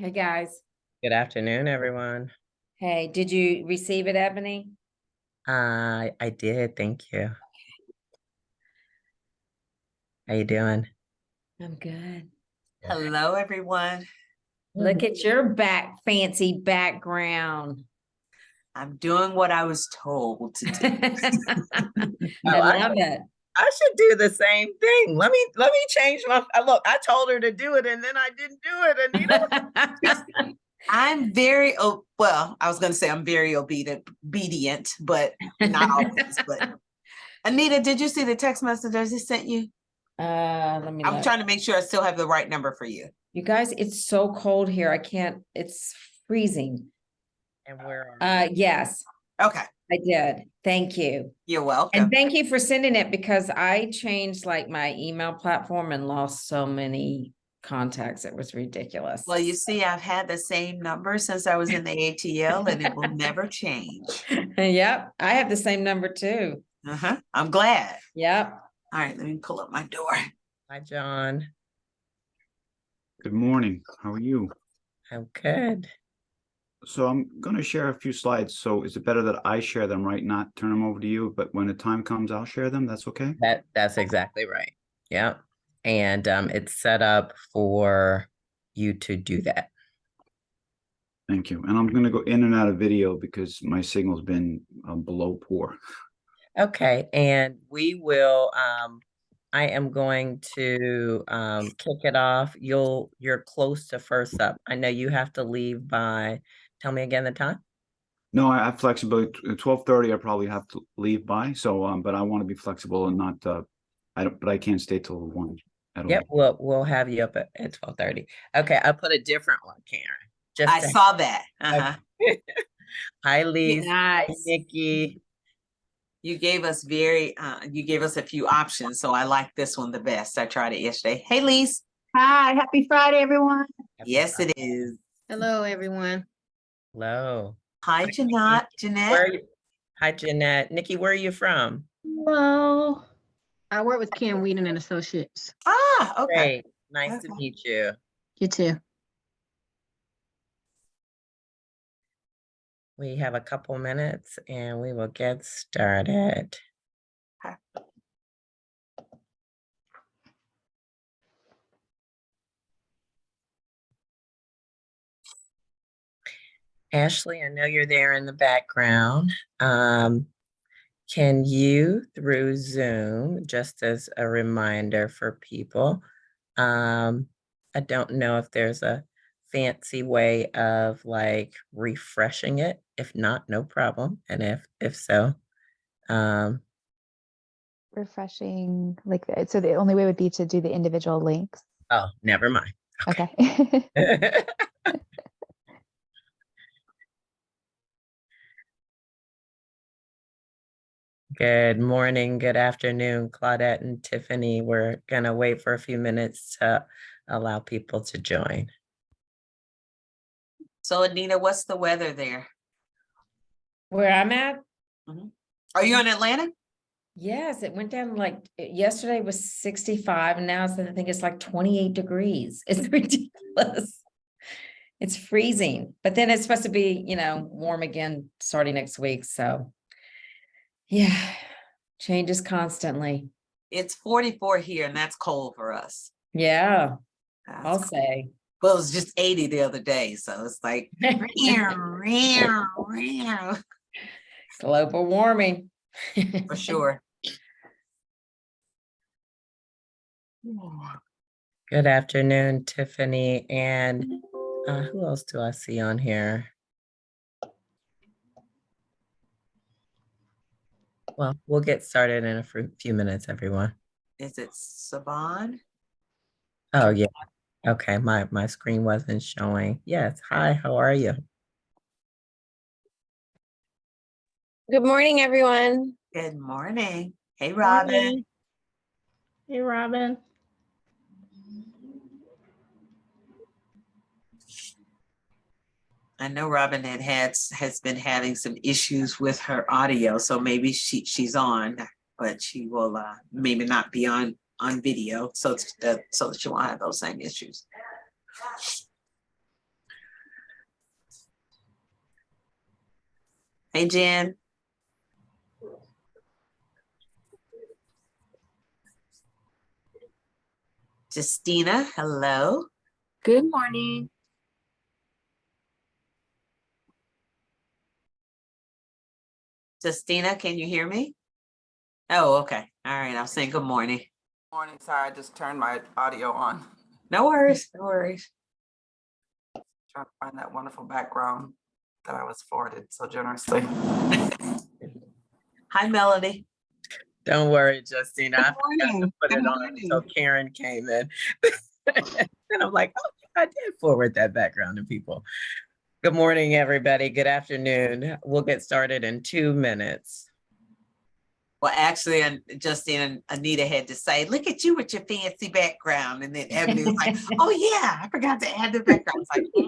Hey guys. Good afternoon, everyone. Hey, did you receive it, Ebony? I did, thank you. How you doing? I'm good. Hello, everyone. Look at your fancy background. I'm doing what I was told to do. I love it. I should do the same thing. Let me change my look. I told her to do it and then I didn't do it, Anita. I'm very well, I was going to say I'm very obedient, but not always. But Anita, did you see the text message I just sent you? Let me I'm look. trying to make sure I still have the right number for you. You guys, it's so cold here. I can't, it's freezing. And where are you? Yes, Okay. I did. Thank you. You're welcome. And thank you for sending it because I changed like my email platform and lost so many contacts. It was ridiculous. Well, you see, I've had the same number since I was in the ATL and it will never change. Yep, I have the same number too. I'm glad. Yep. All right, let me pull up my door. Hi, John. Good morning. How are you? I'm good. So I'm going to share a few slides. So is it better that I share them, right? Not turn them over to you, but when the time comes, I'll share them. That's okay? That's exactly right. Yeah. And it's set up for you to do that. Thank you. And I'm going to go in and out of video because my signal's been below poor. Okay. And we will I am going to kick it off. You're close to first up. I know you have to leave by, tell me again the time. No, I have flexibility. 12:30 I probably have to leave by. So but I want to be flexible and not but I can't stay till 1 at all. Yep, we'll have you up at 12:30. Okay, I put a different one, Karen. I saw that. Hi, Lisa. Nice. Hi, Nikki. You gave us a few options, so I like this one the best. I tried it yesterday. Hey, Lise. Hi, happy Friday, everyone. Yes, it is. Hello, everyone. Hello. Hi, Jeanette. Hi, Jeanette. Nikki, where are you from? Hello. I work with Kim Whedon and Associates. Ah, okay. Great. Nice to meet you. You too. We have a couple minutes and we will get started. Okay. Ashley, I know you're there in the background. Can you, through Zoom, just as a reminder for people, I don't know if there's a fancy way of like refreshing it. If not, no problem. And if so, refreshing like so the only way would be to do the individual links. Oh, never mind. Okay. Good morning, good afternoon, Claudette and Tiffany. We're gonna wait for a few minutes to allow people to join. So, Anita, what's the weather there? Where I'm at? Are you in Atlanta? Yes, it went down like yesterday was 65 and now I think it's like 28 degrees. It's ridiculous. It's freezing, but then it's supposed to be, warm again starting next week. So yeah, changes constantly. It's 44 here and that's cold for us. Yeah, I'll say. Well, it was just 80 the other day. So it's like global warming. For sure. Good afternoon, Tiffany. And who else do I see on here? Well, we'll get started in a few minutes, everyone. Is it Saban? Oh, yeah. Okay, my screen wasn't showing. Yes, hi, how are you? Good morning, everyone. Good morning. Hey, Robin. Hey, Robin. I know Robin has been having some issues with her audio, so maybe she's on, but she will maybe not be on video, so that she won't have those same issues. Hey, Jen. Justina, hello. Good morning. Justina, can you hear me? Oh, okay. All right. I'll say good morning. Morning. Sorry, I just turned my audio on. No worries. No worries. Trying to find that wonderful background that I was forwarded so generously. Hi, Melody. Don't worry, Justina. I forgot to morning. put Good it on until Karen came in. And I'm like, oh, I did forward that background to people. Good morning, everybody. Good afternoon. We'll get started in 2 minutes. Well, actually, Justina and Anita had to say, look at you with your fancy background. And then Ebony was like, oh, yeah, I forgot to add the background. It's like,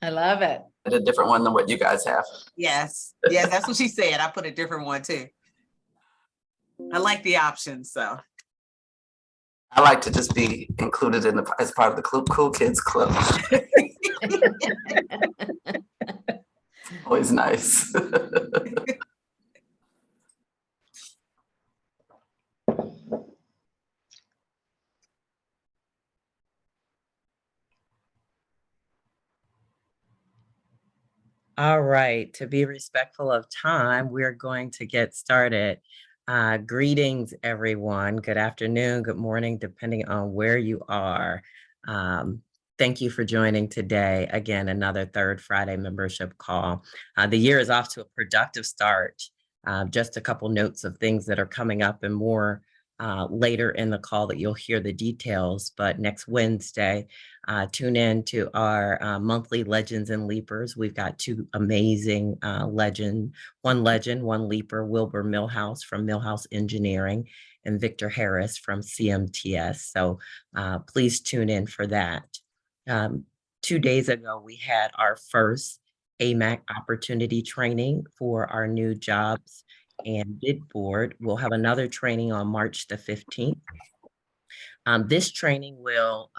I love it. A different one than what you guys have. Yes. Yes, that's what she said. I put a different one, too. I like the options, so. I like to just be included in as part of the Cool Kids Club. Always nice. All right, to be respectful of time, we're going to get started. Greetings, everyone. Good afternoon, good morning, depending on where you are. Thank you for joining today. Again, another third Friday membership call. The year is off to a productive start. Just a couple notes of things that are coming up and more later in the call that you'll hear the details. But next Wednesday, tune in to our monthly Legends and Leapers. We've got two amazing one legend, one leaper, Wilbur Millhouse from Millhouse Engineering and Victor Harris from CMTS. So please tune in for that. 2 days ago, we had our first AMAC opportunity training for our new jobs and bid board. We'll have another training on March the 15th. This training will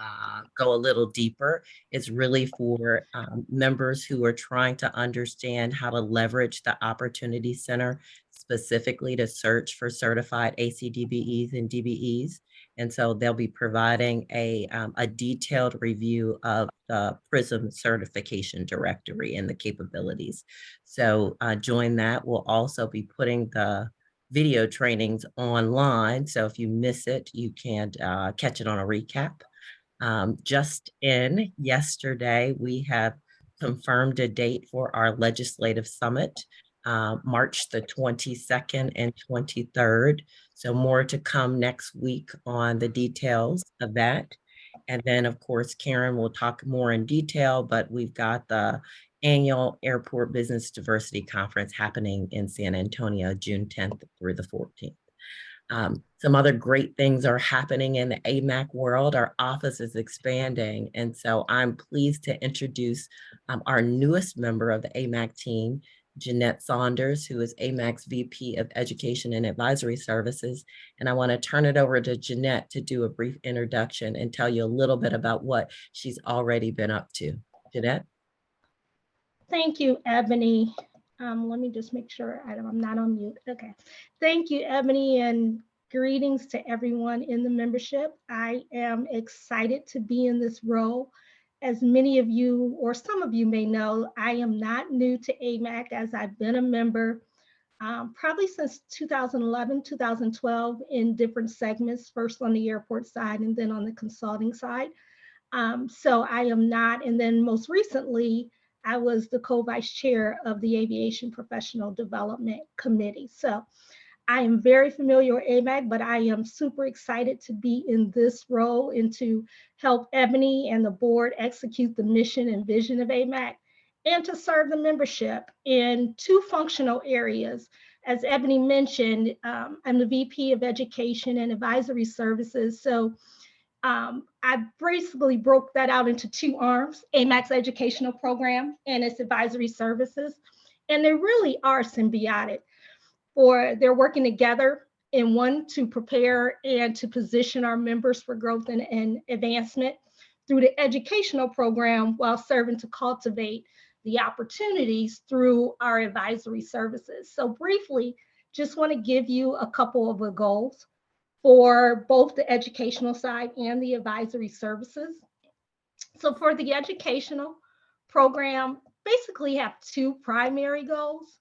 go a little deeper. It's really for members who are trying to understand how to leverage the Opportunity Center specifically to search for certified ACDBEs and DBEs. And so they'll be providing a detailed review of the PRISM certification directory and the capabilities. So join that. We'll also be putting the video trainings online. So if you miss it, you can catch it on a recap. Just in yesterday, we have confirmed a date for our legislative summit, March the 22nd and 23rd. So more to come next week on the details of that. And then, of course, Karen will talk more in detail, but we've got the annual Airport Business Diversity Conference happening in San Antonio, June 10th through the 14th. Some other great things are happening in the AMAC world. Our office is expanding. And so I'm pleased to introduce our newest member of the AMAC team, Jeanette Saunders, who is AMAC's VP of Education and Advisory Services. And I want to turn it over to Jeanette to do a brief introduction and tell you a little bit about what she's already been up to. Jeanette? Thank you, Ebony. Let me just make sure I'm not on mute. Okay. Thank you, Ebony, and greetings to everyone in the membership. I am excited to be in this role. As many of you, or some of you may know, I am not new to AMAC, as I've been a member probably since 2011, 2012 in different segments, first on the airport side and then on the consulting side. So I am not, and then most recently, I was the co-vice chair of the Aviation Professional Development Committee. So I am very familiar with AMAC, but I am super excited to be in this role and to help Ebony and the board execute the mission and vision of AMAC and to serve the membership in two functional areas. As Ebony mentioned, I'm the VP of Education and Advisory Services. So I basically broke that out into two arms, AMAC's educational program and its advisory services. And they really are symbiotic. They're working together in one to prepare and to position our members for growth and advancement through the educational program while serving to cultivate the opportunities through our advisory services. So briefly, just want to give you a couple of the goals for both the educational side and the advisory services. So for the educational program, basically have two primary goals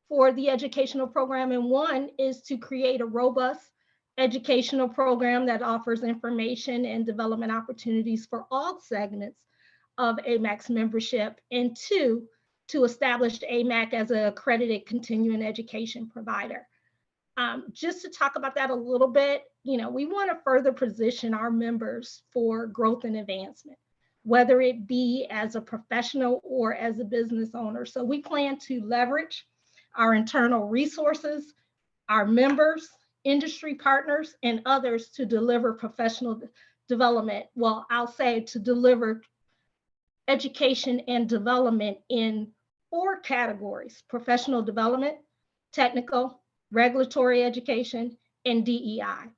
for the educational program. And one is to create a robust educational program that offers information and development opportunities for all segments of AMAC's membership. And two, to establish AMAC as an accredited continuing education provider. Just to talk about that a little bit, we want to further position our members for growth and advancement, whether it be as a professional or as a business owner. So we plan to leverage our internal resources, our members, industry partners, and others to deliver professional development. Well, I'll say to deliver education and development in 4 categories: professional development, technical, regulatory education, and DEI.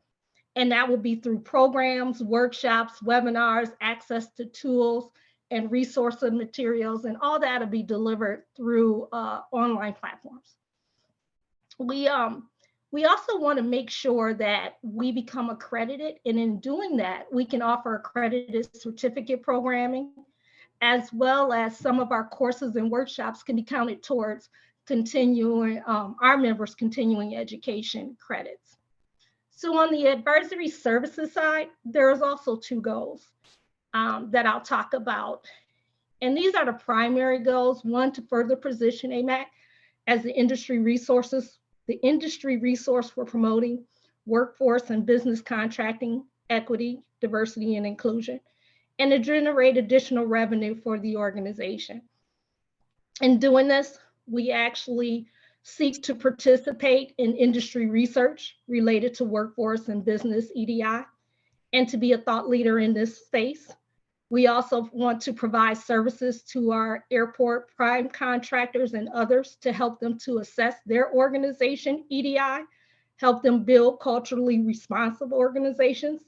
And that will be through programs, workshops, webinars, access to tools and resource materials, and all that will be delivered through online platforms. We also want to make sure that we become accredited, and in doing that, we can offer accredited certificate programming, as well as some of our courses and workshops can be counted towards continuing our members' continuing education credits. So on the advisory services side, there's also 2 goals that I'll talk about. And these are the primary goals. One, to further position AMAC as the industry resource for promoting workforce and business contracting, equity, diversity, and inclusion, and to generate additional revenue for the organization. In doing this, we actually seek to participate in industry research related to workforce and business EDI, and to be a thought leader in this space. We also want to provide services to our airport prime contractors and others to help them to assess their organization EDI, help them build culturally responsive organizations,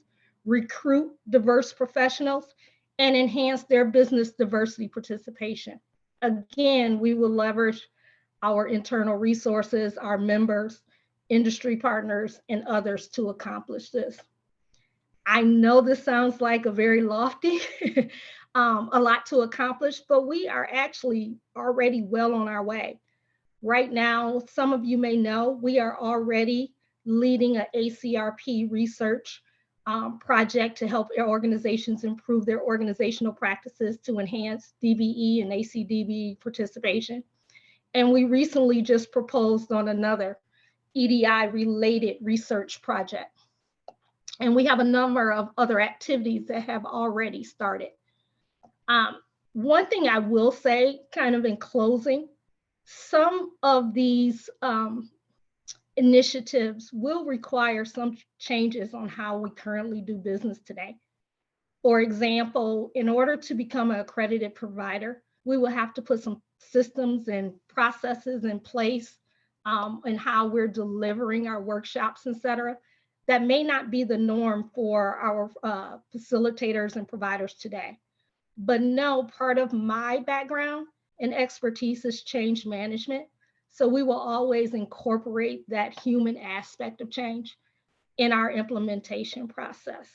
recruit diverse professionals, and enhance their business diversity participation. Again, we will leverage our internal resources, our members, industry partners, and others to accomplish this. I know this sounds like a very lofty, a lot to accomplish, but we are actually already well on our way. Right now, some of you may know, we are already leading an ACRP research project to help organizations improve their organizational practices to enhance DBE and ACDB participation. And we recently just proposed on another EDI related research project. And we have a number of other activities that have already started. One thing I will say, kind of in closing, some of these initiatives will require some changes on how we currently do business today. For example, in order to become an accredited provider, we will have to put some systems and processes in place and how we're delivering our workshops, et cetera. That may not be the norm for our facilitators and providers today. But no, part of my background and expertise is change management. So we will always incorporate that human aspect of change in our implementation process.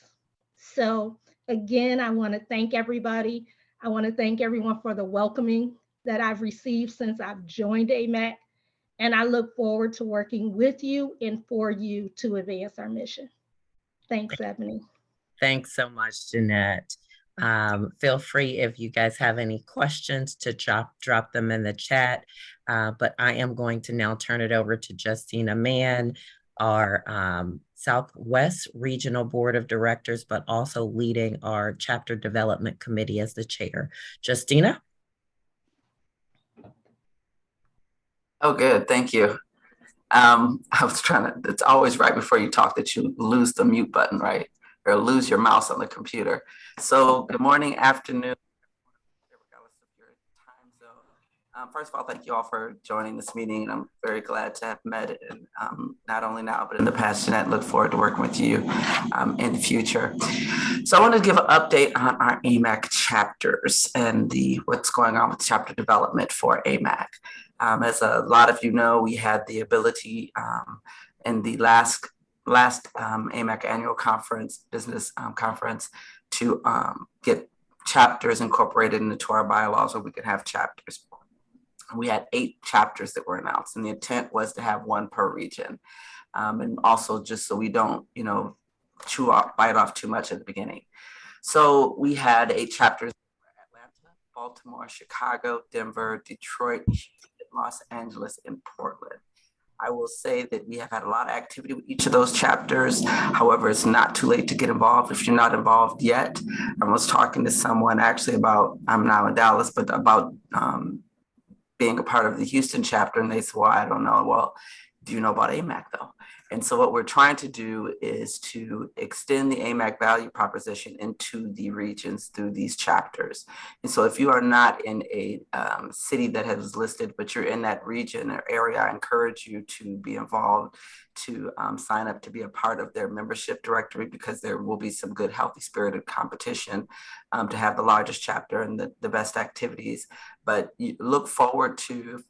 So again, I want to thank everybody. I want to thank everyone for the welcoming that I've received since I've joined AMAC. And I look forward to working with you and for you to advance our mission. Thanks, Ebony. Thanks so much, Jeanette. Feel free if you guys have any questions to drop them in the chat. But I am going to now turn it over to Justina Mann, our Southwest Regional Board of Directors, but also leading our Chapter Development Committee as the chair. Justina? Oh, good. Thank you. I was it's always right before you talk that you lose the mute button, right? Or lose your mouse on the computer. So good morning, afternoon, regardless of your time zone. First of all, thank you all for joining this meeting. I'm very glad to have met, and not only now, but in the past, Jeanette, look forward to working with you in the future. So I want to give an update on our AMAC chapters and what's going on with chapter development for AMAC. As a lot of you know, we had the ability in the last AMAC annual conference, business conference, to get chapters incorporated into our bylaws where we could have chapters. We had 8 chapters that were announced, and the intent was to have 1 per region. And also just so we don't, bite off too much at the beginning. So we had 8 chapters: Atlanta, Baltimore, Chicago, Denver, Detroit, Los Angeles, and Portland. I will say that we have had a lot of activity with each of those chapters. However, it's not too late to get involved if you're not involved yet. I was talking to someone actually about, I'm now in Dallas, but about being a part of the Houston chapter, and they said, well, I don't know. Well, do you know about AMAC though? And so what we're trying to do is to extend the AMAC value proposition into the regions through these chapters. And so if you are not in a city that has listed, but you're in that region or area, I encourage you to be involved, to sign up to be a part of their membership directory, because there will be some good, healthy, spirited competition to have the largest chapter and the best activities. But you look forward to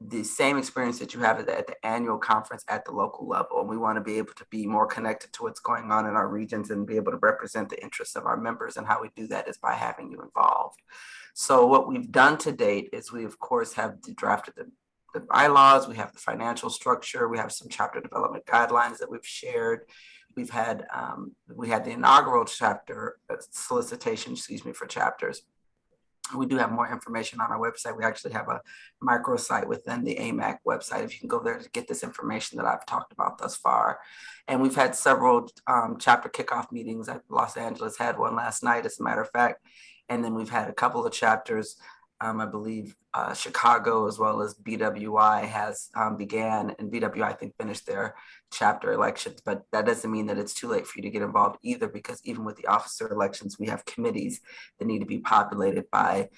the same experience that you have at the annual conference at the local level. And we want to be able to be more connected to what's going on in our regions and be able to represent the interests of our members. And how we do that is by having you involved. So what we've done to date is we, of course, have drafted the bylaws, we have the financial structure, we have some chapter development guidelines that we've shared. We've had, we had the inaugural chapter solicitation, for chapters. We do have more information on our website. We actually have a microsite within the AMAC website. If you can go there to get this information that I've talked about thus far. And we've had several chapter kickoff meetings. At Los Angeles had one last night, as a matter of fact. And then we've had a couple of chapters. I believe Chicago, as well as BWI has began, and BWI I think finished their chapter elections, but that doesn't mean that it's too late for you to get involved either, because even with the officer elections, we have committees that need to be populated by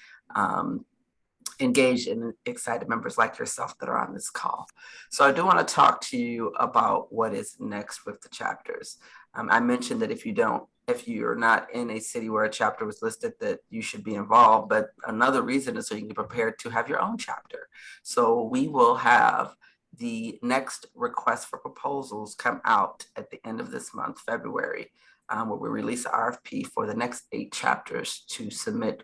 engaged and excited members like yourself that are on this call. So I do want to talk to you about what is next with the chapters. I mentioned that if you're not in a city where a chapter was listed, that you should be involved. But another reason is so you can be prepared to have your own chapter. So we will have the next request for proposals come out at the end of this month, February, where we release an RFP for the next 8 chapters to submit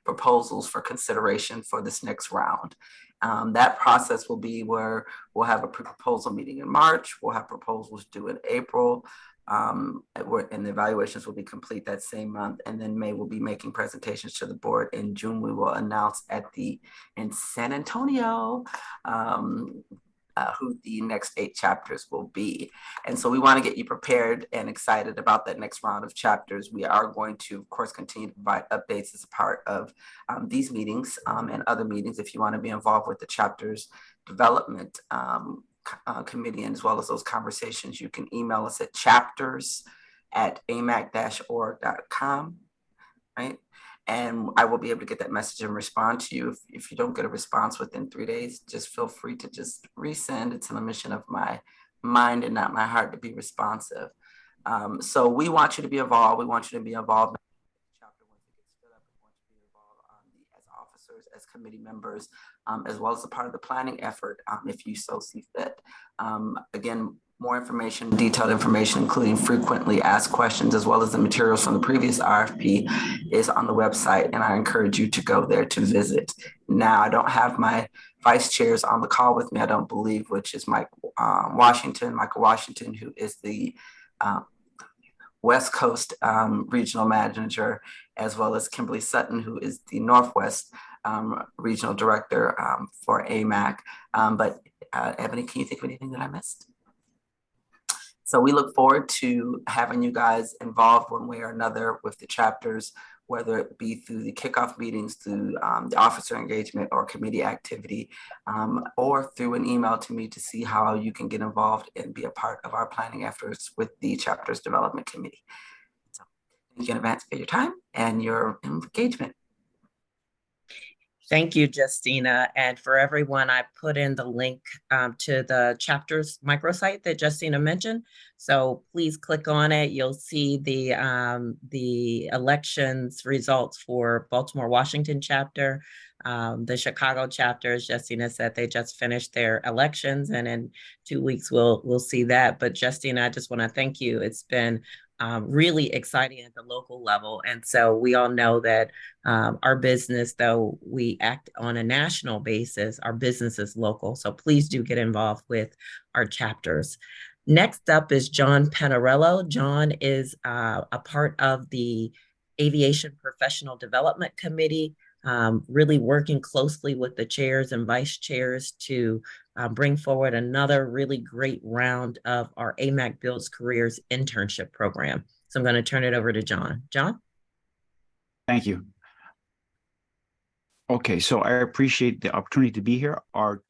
proposals for consideration for this next round. That process will be where we'll have a pre-proposal meeting in March. We'll have proposals due in April. And the evaluations will be complete that same month. And then May will be making presentations to the board. In June, we will announce in San Antonio who the next 8 chapters will be. And so we want to get you prepared and excited about that next round of chapters. We are going to, of course, continue to provide updates as a part of these meetings and other meetings. If you want to be involved with the chapters development committee, and as well as those conversations, you can email us at chapters@amac-org.com, right? And I will be able to get that message and respond to you. If you don't get a response within 3 days, just feel free to just resend. It's an omission of my mind and not my heart to be responsive. So we want you to be involved. We want you to be involved in the chapter once it gets stood up. We want you to be involved as officers, as committee members, as well as a part of the planning effort, if you so see fit. Again, more information, detailed information, including frequently asked questions, as well as the materials from the previous RFP, is on the website, and I encourage you to go there to visit. Now, I don't have my vice chairs on the call with me, I don't believe, which is Michael Washington, who is the West Coast regional manager, as well as Kimberly Sutton, who is the Northwest regional director for AMAC. But Ebony, can you think of anything that I missed? So we look forward to having you guys involved one way or another with the chapters, whether it be through the kickoff meetings, through the officer engagement or committee activity, or through an email to me to see how you can get involved and be a part of our planning efforts with the chapters development committee. So thank you in advance for your time and your engagement. Thank you, Justina. And for everyone, I put in the link to the chapters microsite that Justina mentioned. So please click on it. You'll see the elections results for Baltimore, Washington chapter. The Chicago chapter, as Justina said, they just finished their elections, and in 2 weeks we'll see that. But Justina, I just want to thank you. It's been really exciting at the local level. And so we all know that our business, though we act on a national basis, our business is local. So please do get involved with our chapters. Next up is John Panarello. John is a part of the Aviation Professional Development Committee, really working closely with the chairs and vice chairs to bring forward another really great round of our AMAC Builds Careers internship program. So I'm going to turn it over to John. John? Thank you. Okay, so I appreciate the opportunity to be here. Our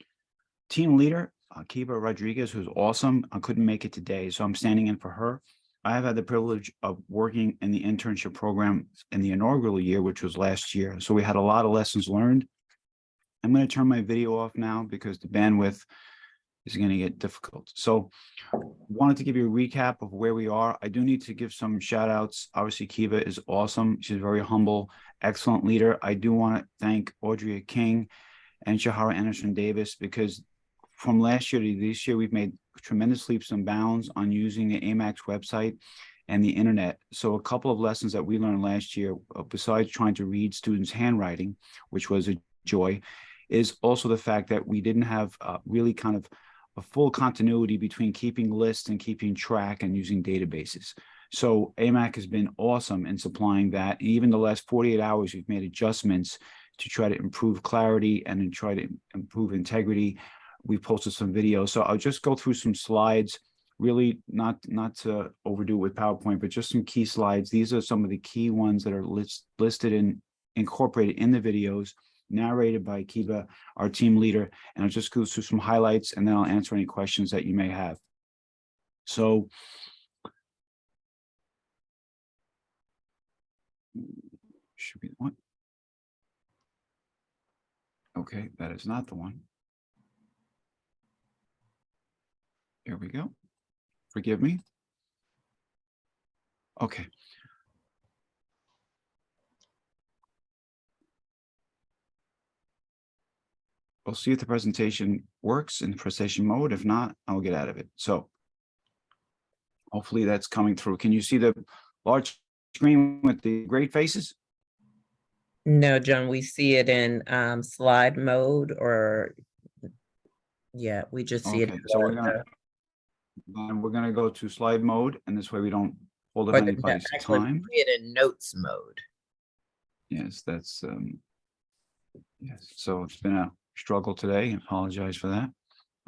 team leader, Kiva Rodriguez, who's awesome, couldn't make it today, so I'm standing in for her. I have had the privilege of working in the internship program in the inaugural year, which was last year. So we had a lot of lessons learned. I'm going to turn my video off now because the bandwidth is going to get difficult. So wanted to give you a recap of where we are. I do need to give some shout outs. Obviously, Kiva is awesome. She's very humble, excellent leader. I do want to thank Audrey King and Shahara Anderson Davis, because from last year to this year, we've made tremendous leaps and bounds on using the AMAC's website and the internet. So a couple of lessons that we learned last year, besides trying to read students' handwriting, which was a joy, is also the fact that we didn't have really kind of a full continuity between keeping lists and keeping track and using databases. So AMAC has been awesome in supplying that. And even the last 48 hours, we've made adjustments to try to improve clarity and then try to improve integrity. We posted some videos. So I'll just go through some slides, really not to overdo it with PowerPoint, but just some key slides. These are some of the key ones that are listed and incorporated in the videos, narrated by Kiva, our team leader. And I'll just go through some highlights and then I'll answer any questions that you may have. So should be the one. Okay, that is not the one. Here we go. Forgive me. Okay. We'll see if the presentation works in presentation mode. If not, I'll get out of it. So hopefully that's coming through. Can you see the large screen with the great faces? No, John, we see it in slide mode, or yeah, we just see it. Okay, so we're gonna go to slide mode, and this way we don't hold up anybody's time. We see it in notes mode. Yes, that's yes. So it's been a struggle today. I apologize for that.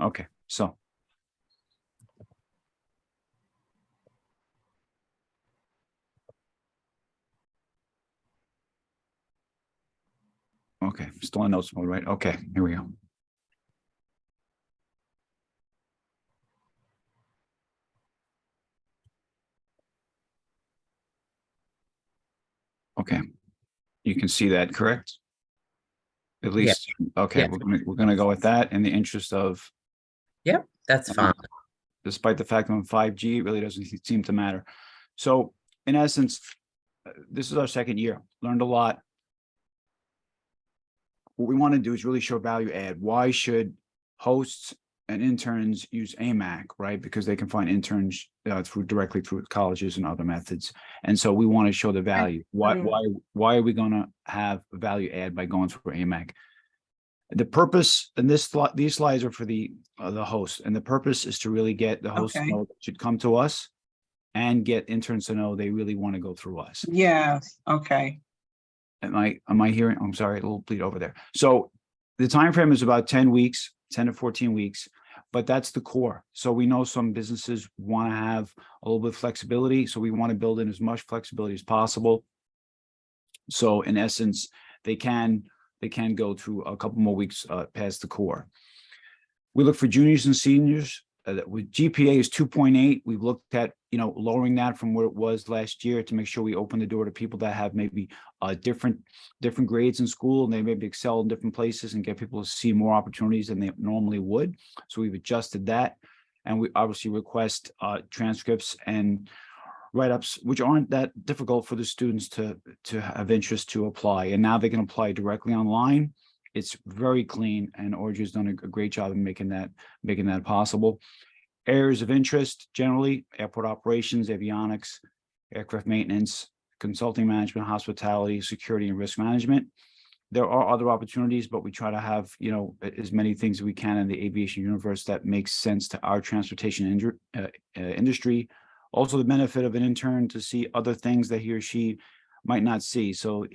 Okay, so okay, still in notes mode, right? Okay, here we go. Okay, you can see that, correct? At least, okay, Yes. we're gonna go with that in the interest of, Yep, that's fine. despite the fact that on 5G, it really doesn't seem to matter. So in essence, this is our second year, learned a lot. What we want to do is really show value add. Why should hosts and interns use AMAC, right? Because they can find interns directly through colleges and other methods. And so we want to show the value. Why are we going to have value add by going through AMAC? The purpose, and these slides are for the host, and the purpose is to really get the host to know that should come to us and get interns to know they really want to go through us. Yes. Okay. Am I hearing? I'm sorry, a little bleed over there. So the time frame is about 10 weeks, 10 to 14 weeks, but that's the core. So we know some businesses want to have a little bit of flexibility. So we want to build in as much flexibility as possible. So in essence, they can go through a couple more weeks past the core. We look for juniors and seniors with GPA is 2.8. We've looked at, lowering that from where it was last year to make sure we open the door to people that have maybe different grades in school, and they maybe excel in different places and get people to see more opportunities than they normally would. So we've adjusted that. And we obviously request transcripts and write-ups, which aren't that difficult for the students to have interest to apply. And now they can apply directly online. It's very clean, and Audrey's done a great job in making that possible. Areas of interest, generally, airport operations, avionics, aircraft maintenance, consulting management, hospitality, security, and risk management. There are other opportunities, but we try to have, as many things as we can in the aviation universe that makes sense to our transportation industry. Also, the benefit of an intern to see other things that he or she might not see. So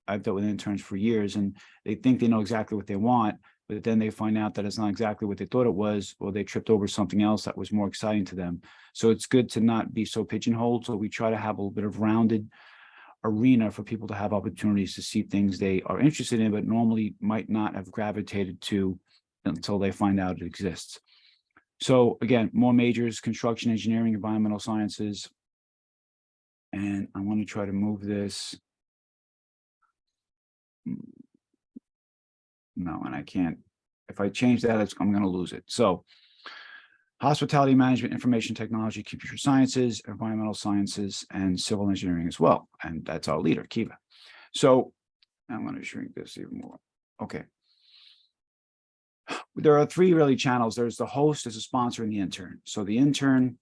I've dealt with interns for years, and they think they know exactly what they want, but then they find out that it's not exactly what they thought it was, or they tripped over something else that was more exciting to them. So it's good to not be so pigeonholed. So we try to have a little bit of rounded arena for people to have opportunities to see things they are interested in, but normally might not have gravitated to until they find out it exists. So again, more majors: construction, engineering, environmental sciences. And I want to try to move this. No, and I can't. If I change that, I'm going to lose it. So hospitality management, information technology, computer sciences, environmental sciences, and civil engineering as well. And that's our leader, Kiva. So I'm going to shrink this even more. Okay. There are three really channels. There's the host, there's a sponsor, and the intern. So the intern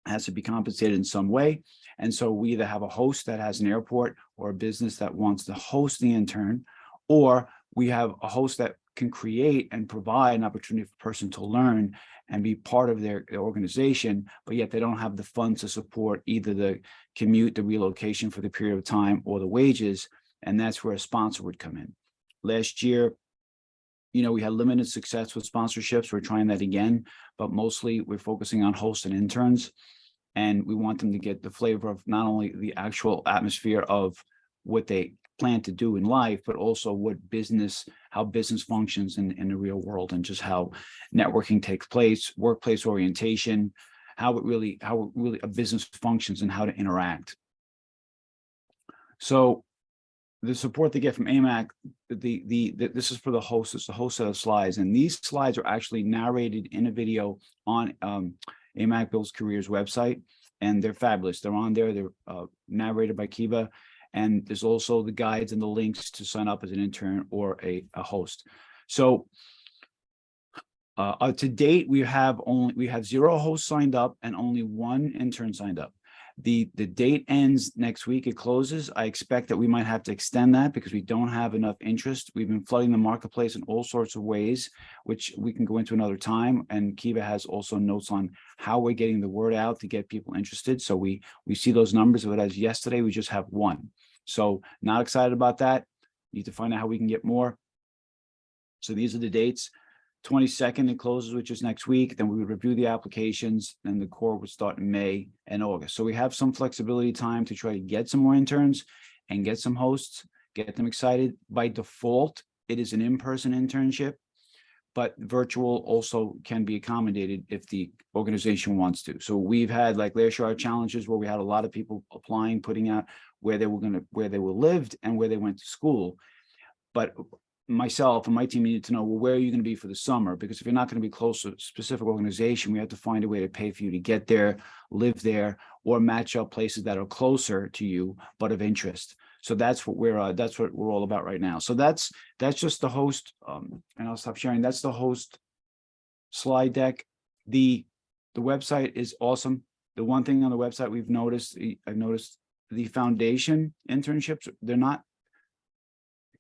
has to be compensated in some way. And so we either have a host that has an airport, or a business that wants to host the intern, or we have a host that can create and provide an opportunity for a person to learn and be part of their organization, but yet they don't have the funds to support either the commute, the relocation for the period of time, or the wages. And that's where a sponsor would come in. Last year, we had limited success with sponsorships. We're trying that again, but mostly we're focusing on hosts and interns. And we want them to get the flavor of not only the actual atmosphere of what they plan to do in life, but also how business functions in the real world, and just how networking takes place, workplace orientation, how it really a business functions and how to interact. So the support they get from AMAC, this is for the host. It's the host set of slides, and these slides are actually narrated in a video on AMAC Builds Careers website, and they're fabulous. They're on there. They're narrated by Kiva. And there's also the guides and the links to sign up as an intern or a host. So to date, we have 0 hosts signed up and only 1 intern signed up. The date ends next week. It closes. I expect that we might have to extend that because we don't have enough interest. We've been flooding the marketplace in all sorts of ways, which we can go into another time. And Kiva has also notes on how we're getting the word out to get people interested. So we see those numbers, but as yesterday, we just have 1. So not excited about that. Need to find out how we can get more. So these are the dates. 22nd it closes, which is next week. Then we would review the applications, and the core would start in May and August. So we have some flexibility time to try to get some more interns and get some hosts, get them excited. By default, it is an in-person internship, but virtual also can be accommodated if the organization wants to. So we've had, like last year, our challenges where we had a lot of people applying, putting out where they were lived and where they went to school. But myself and my team needed to know, well, where are you going to be for the summer? Because if you're not going to be close to a specific organization, we have to find a way to pay for you to get there, live there, or match up places that are closer to you but of interest. So that's what we're all about right now. So that's just the host, and I'll stop sharing. That's the host slide deck. The website is awesome. The one thing on the website I've noticed the foundation internships, they're not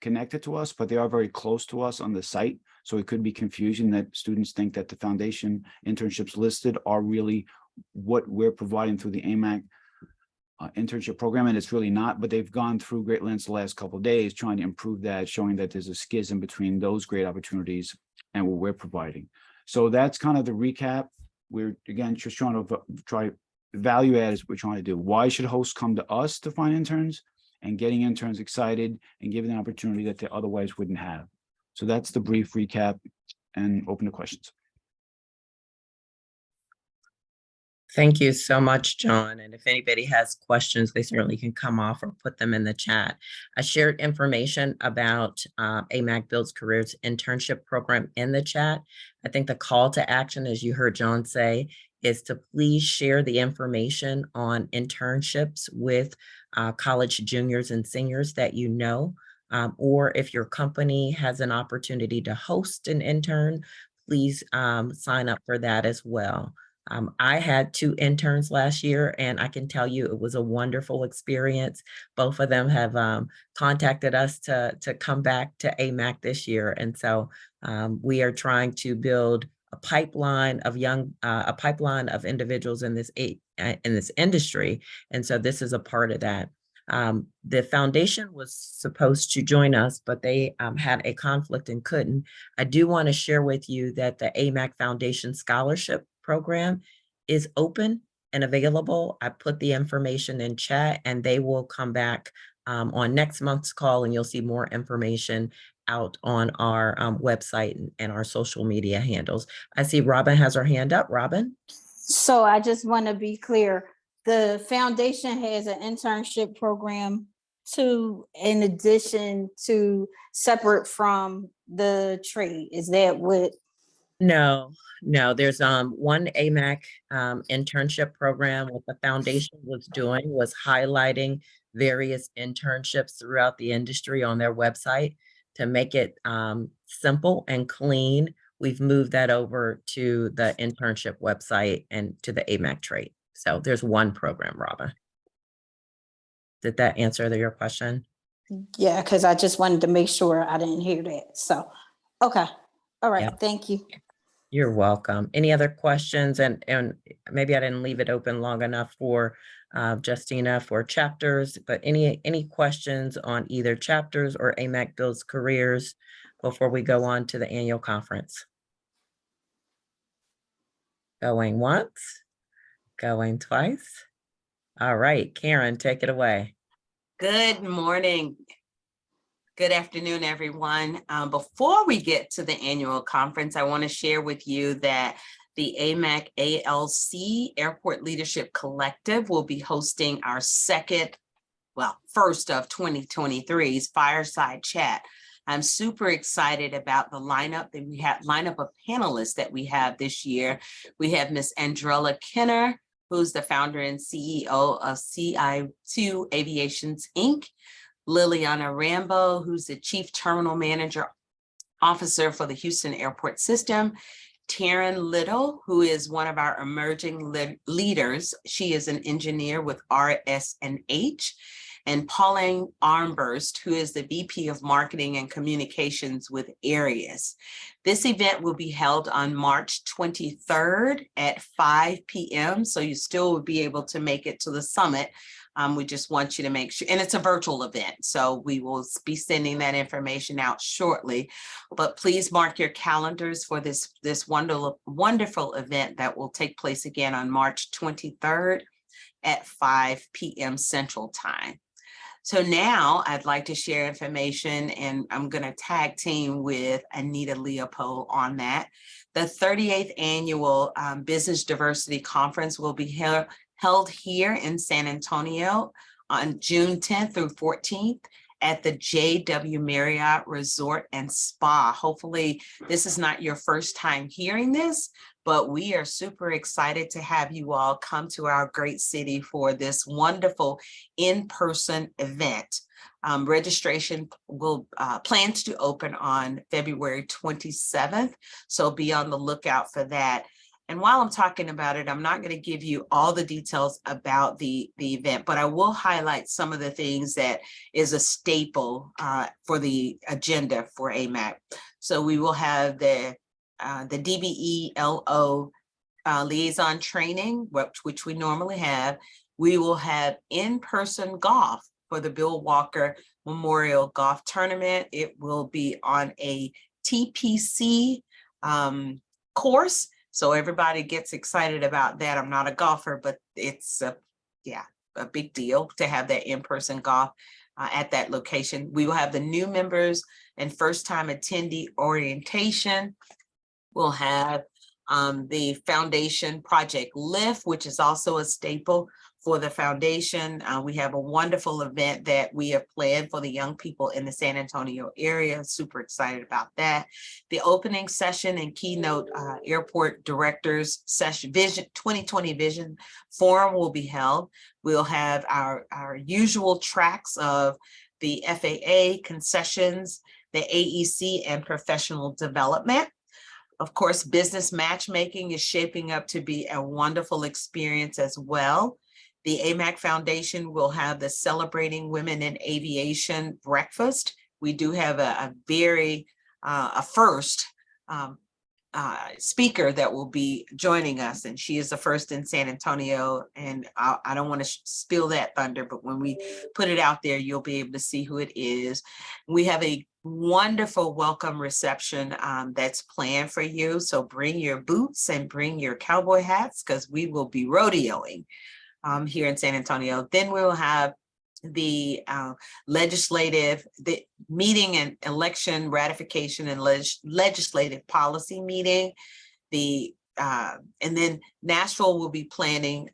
connected to us, but they are very close to us on the site. So it could be confusing that students think that the foundation internships listed are really what we're providing through the AMAC internship program, and it's really not. But they've gone through great lengths the last couple of days trying to improve that, showing that there's a schism between those great opportunities and what we're providing. So that's kind of the recap. We're again just trying to value add is what we're trying to do. Why should hosts come to us to find interns? And getting interns excited and giving them an opportunity that they otherwise wouldn't have. So that's the brief recap, and open to questions. Thank you so much, John. And if anybody has questions, they certainly can come off or put them in the chat. I shared information about AMAC Builds Careers internship program in the chat. I think the call to action, as you heard John say, is to please share the information on internships with college juniors and seniors that you know, or if your company has an opportunity to host an intern, please sign up for that as well. I had 2 interns last year, and I can tell you it was a wonderful experience. Both of them have contacted us to come back to AMAC this year. And so we are trying to build a pipeline of a pipeline of individuals in this industry. And so this is a part of that. The foundation was supposed to join us, but they had a conflict and couldn't. I do want to share with you that the AMAC Foundation Scholarship Program is open and available. I put the information in chat, and they will come back on next month's call, and you'll see more information out on our website and our social media handles. I see Robin has her hand up. Robin? So I just want to be clear. The foundation has an internship program too, in addition to separate from the trade. Is that what? No, there's one AMAC internship program. What the foundation was doing was highlighting various internships throughout the industry on their website to make it simple and clean. We've moved that over to the internship website and to the AMAC trade. So there's one program, Robin. Did that answer your question? Yeah, because I just wanted to make sure I didn't hear that. So, okay. All right. Yep. Thank you. You're welcome. Any other questions? And maybe I didn't leave it open long enough for Justina for chapters, but any questions on either chapters or AMAC Builds Careers before we go on to the annual conference? Going once, going twice. All right, Karen, take it away. Good morning. Good afternoon, everyone. Before we get to the annual conference, I want to share with you that the AMAC ALC Airport Leadership Collective will be hosting our first of 2023's Fireside Chat. I'm super excited about the lineup of panelists that we have this year. We have Miss Andrella Kenner, who's the founder and CEO of CI2 Aviations, Inc., Liliana Rambo, who's the Chief Terminal Manager Officer for the Houston Airport System, Taryn Little, who is one of our emerging leaders. She is an engineer with RS&H, and Pauline Armburst, who is the VP of Marketing and Communications with Arias. This event will be held on March 23rd at 5 p.m. So you still will be able to make it to the summit. We just want you to make sure, and it's a virtual event, so we will be sending that information out shortly. But please mark your calendars for this wonderful event that will take place again on March 23rd at 5 p.m. Central Time. So now I'd like to share information, and I'm going to tag team with Anita Leopold on that. The 38th annual Business Diversity Conference will be held here in San Antonio on June 10th through 14th at the JW Marriott Resort and Spa. Hopefully this is not your first time hearing this, but we are super excited to have you all come to our great city for this wonderful in-person event. Registration will plans to open on February 27th, so be on the lookout for that. And while I'm talking about it, I'm not going to give you all the details about the event, but I will highlight some of the things that is a staple for the agenda for AMAC. So we will have the DBELO liaison training, which we normally have. We will have in-person golf for the Bill Walker Memorial Golf Tournament. It will be on a TPC course. So everybody gets excited about that. I'm not a golfer, but it's a big deal to have that in-person golf at that location. We will have the new members and first-time attendee orientation. We'll have the foundation Project Lift, which is also a staple for the foundation. We have a wonderful event that we have planned for the young people in the San Antonio area. Super excited about that. The opening session and keynote airport directors session vision 2020 vision forum will be held. We'll have our usual tracks of the FAA concessions, the AEC, and professional development. Of course, business matchmaking is shaping up to be a wonderful experience as well. The AMAC Foundation will have the Celebrating Women in Aviation breakfast. We do have a first speaker that will be joining us, and she is the first in San Antonio. And I don't want to spill that thunder, but when we put it out there, you'll be able to see who it is. We have a wonderful welcome reception that's planned for you. So bring your boots and bring your cowboy hats, because we will be rodeoing here in San Antonio. Then we'll have the meeting and election ratification and legislative policy meeting. And then Nashville will be planning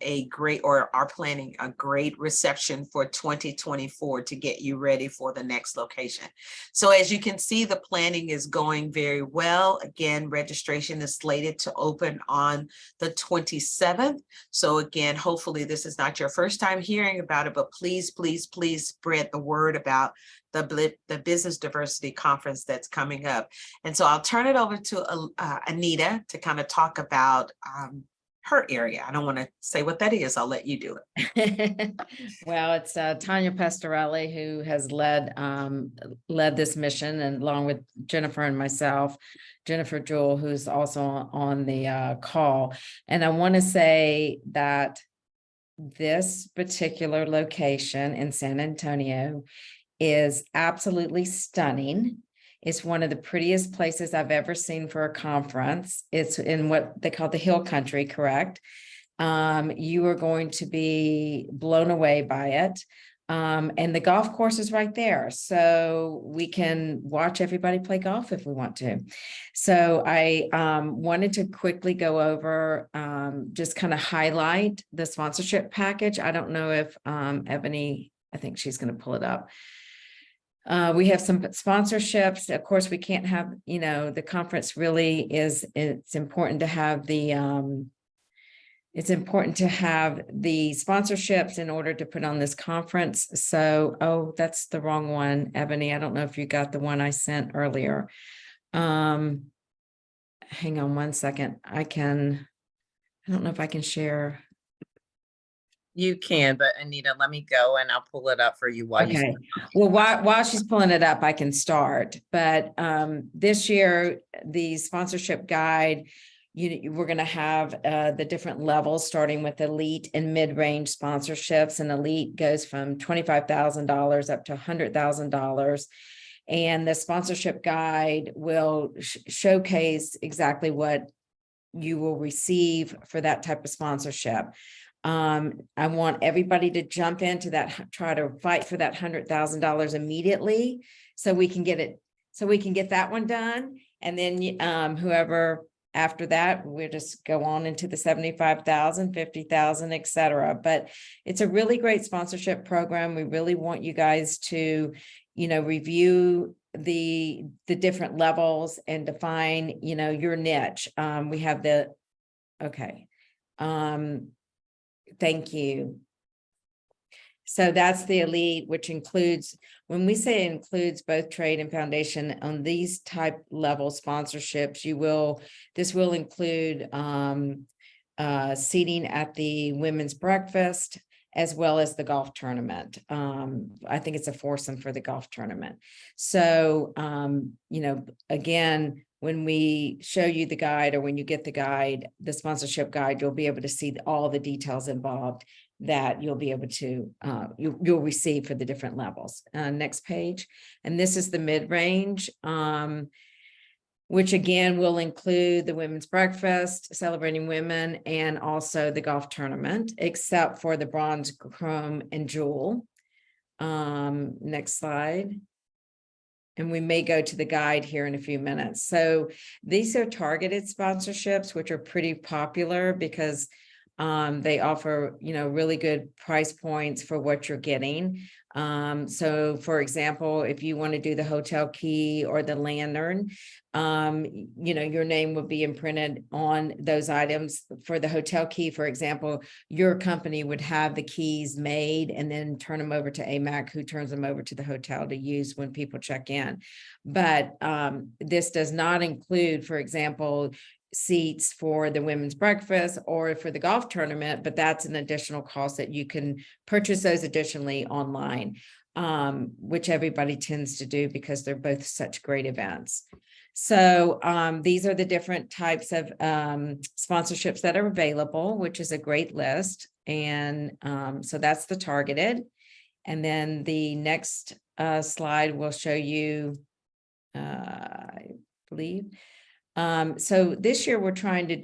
are planning a great reception for 2024 to get you ready for the next location. So as you can see, the planning is going very well. Again, registration is slated to open on the 27th. So again, hopefully this is not your first time hearing about it, but please, please, please spread the word about the Business Diversity Conference that's coming up. And so I'll turn it over to Anita to kind of talk about her area. I don't want to say what that is. I'll let you do it. Well, it's Tanya Pastorelli who has led this mission, and along with Jennifer and myself, Jennifer Jewell, who's also on the call. And I want to say that this particular location in San Antonio is absolutely stunning. It's one of the prettiest places I've ever seen for a conference. It's in what they call the Hill Country, correct? You are going to be blown away by it. And the golf course is right there. So we can watch everybody play golf if we want to. So I wanted to quickly go over, just kind of highlight the sponsorship package. I don't know if Ebony, I think she's going to pull it up. We have some sponsorships. Of course, we can't have, the conference really it's important to have the sponsorships in order to put on this conference. So, that's the wrong one, Ebony. I don't know if you got the one I sent earlier. Hang on one second. I don't know if I can share. You can, but Anita, let me go and I'll pull it up for you while Okay. Well, while she's pulling it up, I can start. But this year, the sponsorship guide, we're going to have the different levels, starting with elite and mid-range sponsorships. And elite goes from $25,000 up to $100,000. And the sponsorship guide will showcase exactly what you will receive for that type of sponsorship. I want everybody to jump into that, try to fight for that $100,000 immediately, so we can get that one done. And then whoever after that, we'll just go on into the 75,000, 50,000, et cetera. But it's a really great sponsorship program. We really want you guys to, review the different levels and define, your niche. We have thank you. So that's the elite, which includes, when we say it includes both trade and foundation on these type level sponsorships, this will include seating at the women's breakfast, as well as the golf tournament. I think it's a foursome for the golf tournament. So, again, when we show you the guide, or when you get the guide, the sponsorship guide, you'll be able to see all the details involved that you'll be able to, you'll receive for the different levels. Next page. And this is the mid-range, which again will include the women's breakfast, celebrating women, and also the golf tournament, except for the bronze, chrome, and jewel. Next slide. and we may go to the guide here in a few minutes. So these are targeted sponsorships, which are pretty popular because they offer, really good price points for what you're getting. So for example, if you want to do the hotel key or the lantern, your name will be imprinted on those items. For the hotel key, for example, your company would have the keys made and then turn them over to AMAC, who turns them over to the hotel to use when people check in. But this does not include, for example, seats for the women's breakfast or for the golf tournament, but that's an additional cost that you can purchase those additionally online, which everybody tends to do because they're both such great events. So these are the different types of sponsorships that are available, which is a great list. And so that's the targeted. And then the next slide will show you, I believe. So this year what we're trying to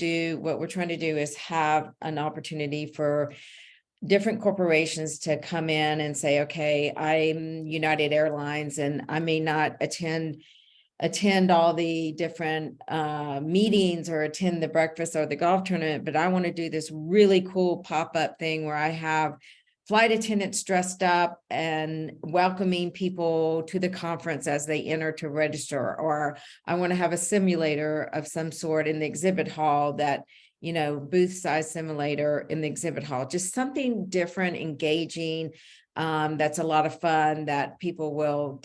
do is have an opportunity for different corporations to come in and say, okay, I'm United Airlines and I may not attend all the different meetings or attend the breakfast or the golf tournament, but I want to do this really cool pop-up thing where I have flight attendants dressed up and welcoming people to the conference as they enter to register, or I want to have a simulator of some sort in the exhibit hall that, booth size simulator in the exhibit hall, just something different, engaging, that's a lot of fun that people will,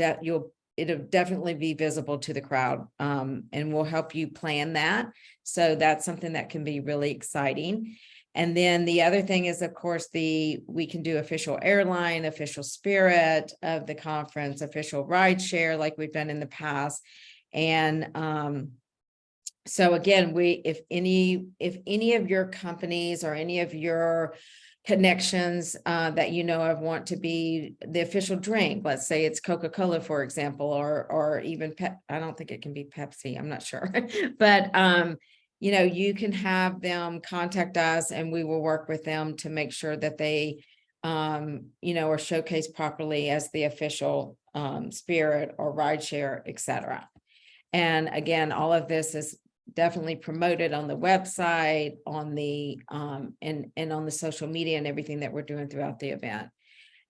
it'll definitely be visible to the crowd, and we'll help you plan that. So that's something that can be really exciting. And then the other thing is, of course, we can do official airline, official spirit of the conference, official ride share like we've done in the past. And so again, if any of your companies or any of your connections that of want to be the official drink, let's say it's Coca-Cola, for example, or even I don't think it can be Pepsi, I'm not sure, but you can have them contact us and we will work with them to make sure that they, are showcased properly as the official spirit or ride share, etc. And again, all of this is definitely promoted on the website, on the and on the social media and everything that we're doing throughout the event.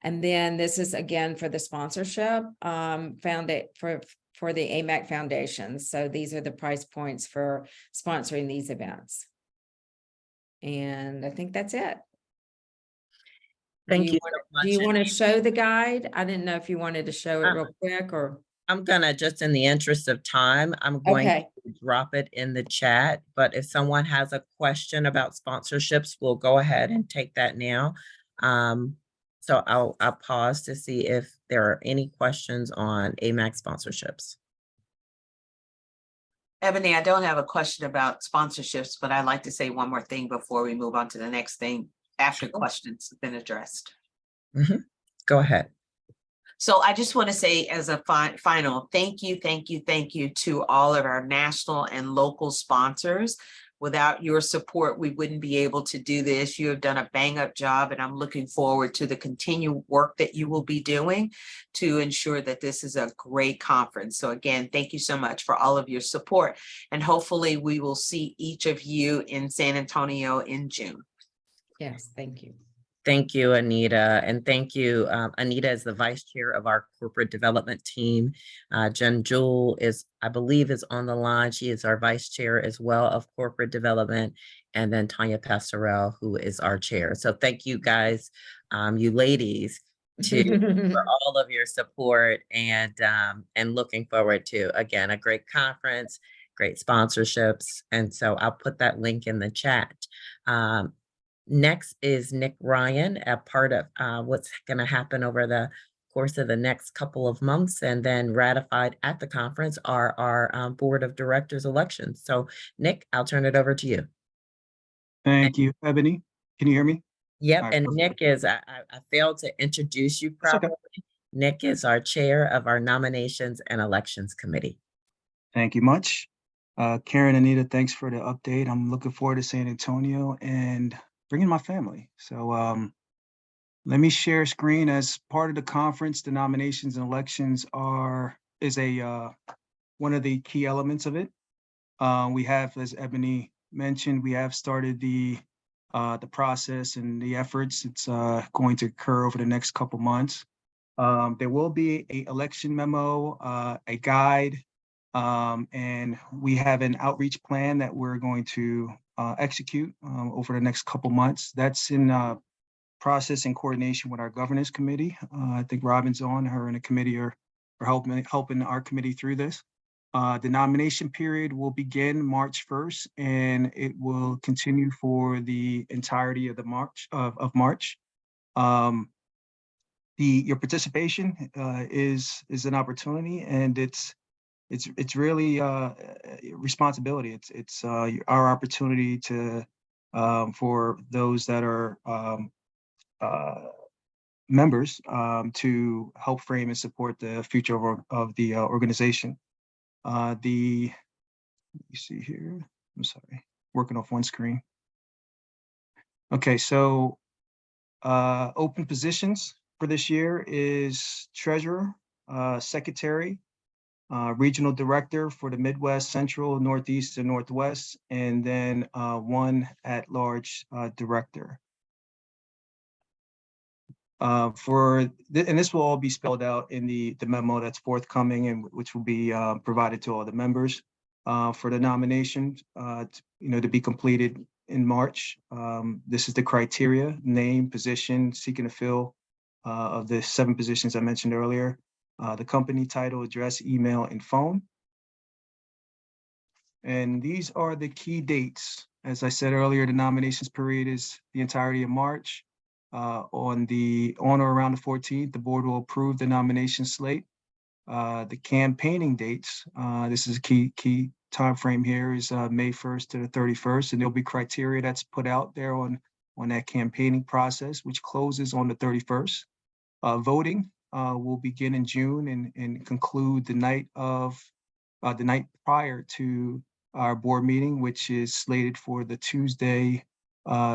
And then this is again for the sponsorship for the AMAC Foundation. So these are the price points for sponsoring these events. And I think that's it. Thank you so much. Do you want to show the guide? I didn't know if you wanted to show it real quick or. I'm gonna, just in the interest of time, I'm going to drop it in the chat, but if someone has a question about sponsorships, we'll go ahead and take that now. So I'll pause to see if there are any questions on AMAC sponsorships. Ebony, I don't have a question about sponsorships, but I'd like to say one more thing before we move on to the next thing after questions have been addressed. Go ahead. So I just want to say as a final, thank you to all of our national and local sponsors. Without your support, we wouldn't be able to do this. You have done a bang-up job, and I'm looking forward to the continued work that you will be doing to ensure that this is a great conference. So again, thank you so much for all of your support, and hopefully we will see each of you in San Antonio in June. Yes, thank you. Thank you, Anita. And thank you. Anita is the vice chair of our corporate development team. Jen Jewell I believe is on the line. She is our vice chair as well of corporate development. And then Tanya Pastorell, who is our chair. So thank you guys, you ladies, for all of your support and looking forward to, again, a great conference, great sponsorships. And so I'll put that link in the chat. Next is Nick Ryan, a part of what's going to happen over the course of the next couple of months, and then ratified at the conference are our board of directors elections. So Nick, I'll turn it over to you. Thank you, Ebony. Can you hear me? Yep, Right, and perfect. Nick is, I failed to introduce you properly. Okay. Nick is our chair of our nominations and elections committee. Thank you much. Karen, Anita, thanks for the update. I'm looking forward to San Antonio and bringing my family. So let me share screen. As part of the conference, the nominations and elections are is one of the key elements of it. We have, as Ebony mentioned, we have started the process and the efforts. It's going to occur over the next couple months. There will be an election memo, a guide, and we have an outreach plan that we're going to execute over the next couple months. That's in process in coordination with our governance committee. I think Robin's on, her and the committee are helping our committee through this. The nomination period will begin March 1st, and it will continue for the entirety of the March. Your participation is an opportunity, and it's really responsibility. It's our opportunity to for those that are members to help frame and support the future of the organization. You see here, I'm sorry, working off one screen. Okay, so open positions for this year is treasurer, secretary, regional director for the Midwest, Central, Northeast, and Northwest, and then one at-large director. And this will all be spelled out in the memo that's forthcoming and which will be provided to all the members for the nomination, to be completed in March. This is the criteria: name, position, seeking to fill of the 7 positions I mentioned earlier, the company title, address, email, and phone. And these are the key dates. As I said earlier, the nominations period is the entirety of March. On or around the 14th, the board will approve the nomination slate. The campaigning dates, this is a key time frame here, is May 1st to the 31st, and there'll be criteria that's put out there on that campaigning process, which closes on the 31st. Voting will begin in June and conclude the night prior to our board meeting, which is slated for the Tuesday,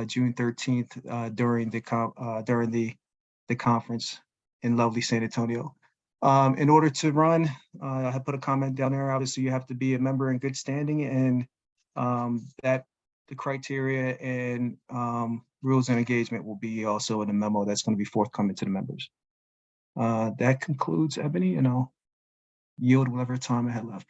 June 13th, during the conference in lovely San Antonio. In order to run, I have put a comment down there. Obviously, you have to be a member in good standing, and that the criteria and rules and engagement will be also in a memo that's going to be forthcoming to the members. That concludes, Ebony, and I'll yield whatever time I had left.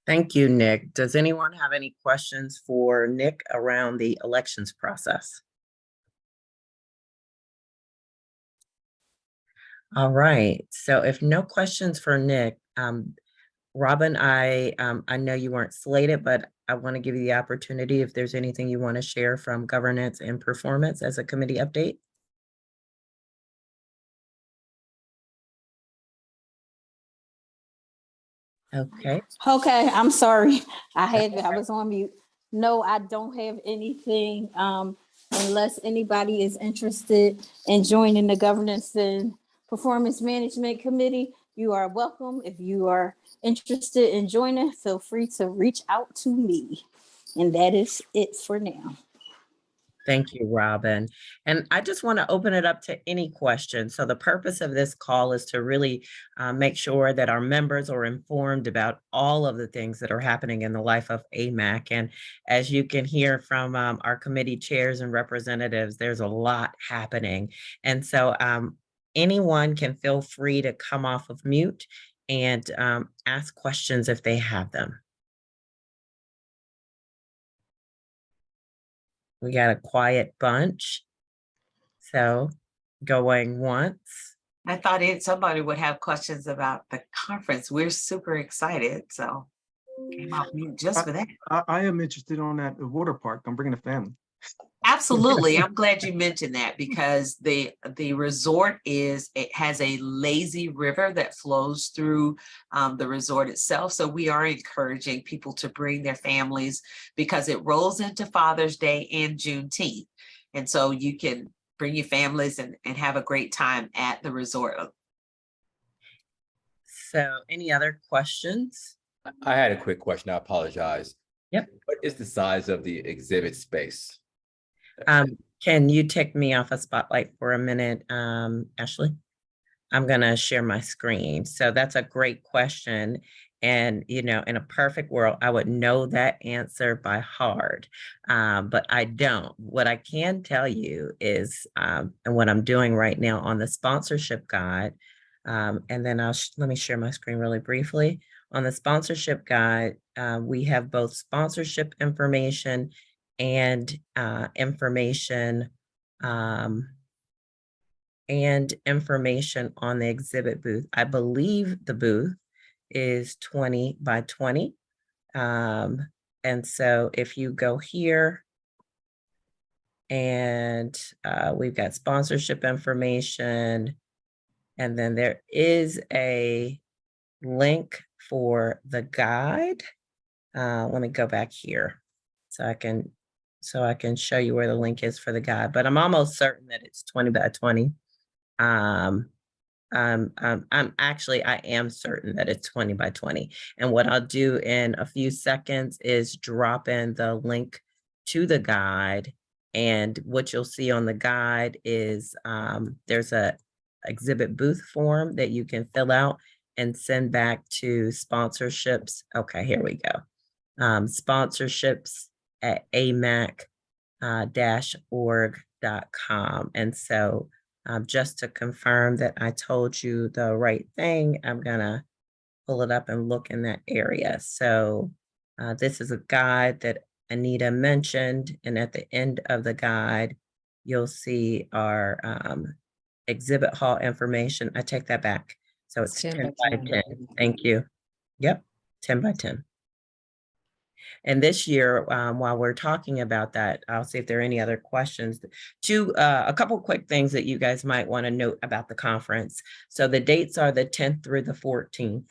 Thank you, Nick. Does anyone have any questions for Nick around the elections process? All right, so if no questions for Nick, Robin, I know you weren't slated, but I want to give you the opportunity if there's anything you want to share from governance and performance as a committee update. Okay. Okay, I'm sorry. I was on mute. No, I don't have anything. Unless anybody is interested in joining the Governance and Performance Management Committee, you are welcome. If you are interested in joining, feel free to reach out to me. And that is it for now. Thank you, Robin. And I just want to open it up to any questions. So the purpose of this call is to really make sure that our members are informed about all of the things that are happening in the life of AMAC. And as you can hear from our committee chairs and representatives, there's a lot happening. And so anyone can feel free to come off of mute and ask questions if they have them. We got a quiet bunch. So going once. I thought somebody would have questions about the conference. We're super excited. So came off mute just for that. I am interested on that water park. I'm bringing a family. Absolutely. I'm glad you mentioned that, because the resort has a lazy river that flows through the resort itself. So we are encouraging people to bring their families, because it rolls into Father's Day and Juneteenth. And so you can bring your families and have a great time at the resort. So any other questions? I had a quick question. I apologize. Yep. What is the size of the exhibit space? Can you take me off a spotlight for a minute, Ashley? I'm going to share my screen. So that's a great question. And, you know, in a perfect world, I would know that answer by heart, but I don't. What I can tell you is, and what I'm doing right now on the sponsorship guide, and then let me share my screen really briefly. On the sponsorship guide, we have both sponsorship information and information on the exhibit booth. I believe the booth is 20 by 20. And so if you go here and we've got sponsorship information, and then there is a link for the guide. Let me go back here so I can show you where the link is for the guide, but I'm almost certain that it's 20 by 20. I am certain that it's 20 by 20. And what I'll do in a few seconds is drop in the link to the guide. And what you'll see on the guide is there's a exhibit booth form that you can fill out and send back to sponsorships. Okay, here we go. Sponsorships at amac-org.com. And so just to confirm that I told you the right thing, I'm gonna pull it up and look in that area. So this is a guide that Anita mentioned, and at the end of the guide, you'll see our exhibit hall information. I take that back. So it's 10 by 10. Thank you. Yep, 10 by 10. And this year, while we're talking about that, I'll see if there are any other questions. A couple quick things that you guys might want to note about the conference. So the dates are the 10th through the 14th.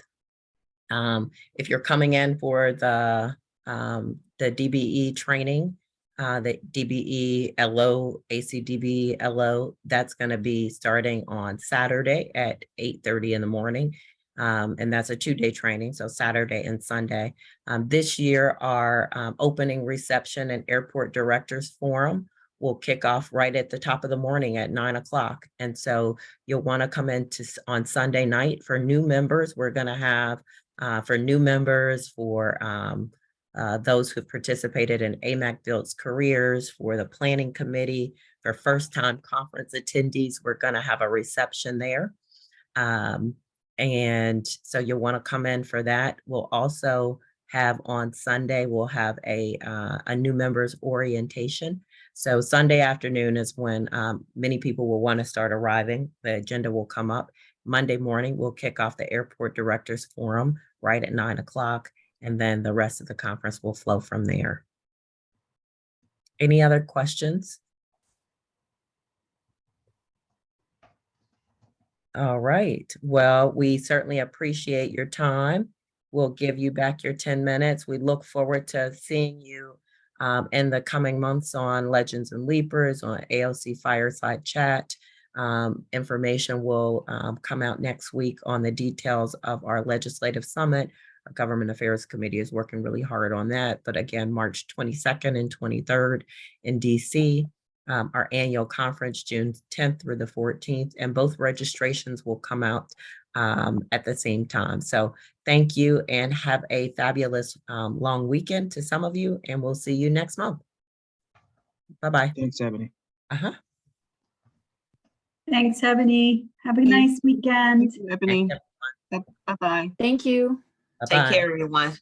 If you're coming in for the DBE training, the DBE LO, ACDB LO, that's going to be starting on Saturday at 8:30 in the morning. And that's a 2-day training, so Saturday and Sunday. This year, our opening reception and airport directors forum will kick off right at the top of the morning at 9 o'clock. And so you'll want to come in on Sunday night. For new members, we're going to have, for new members, for those who've participated in AMAC Builds Careers, for the planning committee, for first-time conference attendees, we're going to have a reception there. And so you'll want to come in for that. We'll also have on Sunday, we'll have a new members orientation. So Sunday afternoon is when many people will want to start arriving. The agenda will come up. Monday morning, we'll kick off the airport directors forum right at 9 o'clock. And then the rest of the conference will flow from there. Any other questions? All right. Well, we certainly appreciate your time. We'll give you back your 10 minutes. We look forward to seeing you in the coming months on Legends and Leapers, on AOC Fireside Chat. Information will come out next week on the details of our legislative summit. Our Government Affairs Committee is working really hard on that. But again, March 22nd and 23rd in DC. Our annual conference, June 10th through the 14th, and both registrations will come out at the same time. So thank you and have a fabulous long weekend to some of you, and we'll see you next month. Bye-bye. Thanks, Ebony. Thanks, Ebony. Have a nice weekend. Thank you, Ebony. Bye-bye. Thank you. Bye-bye. Take care, everyone.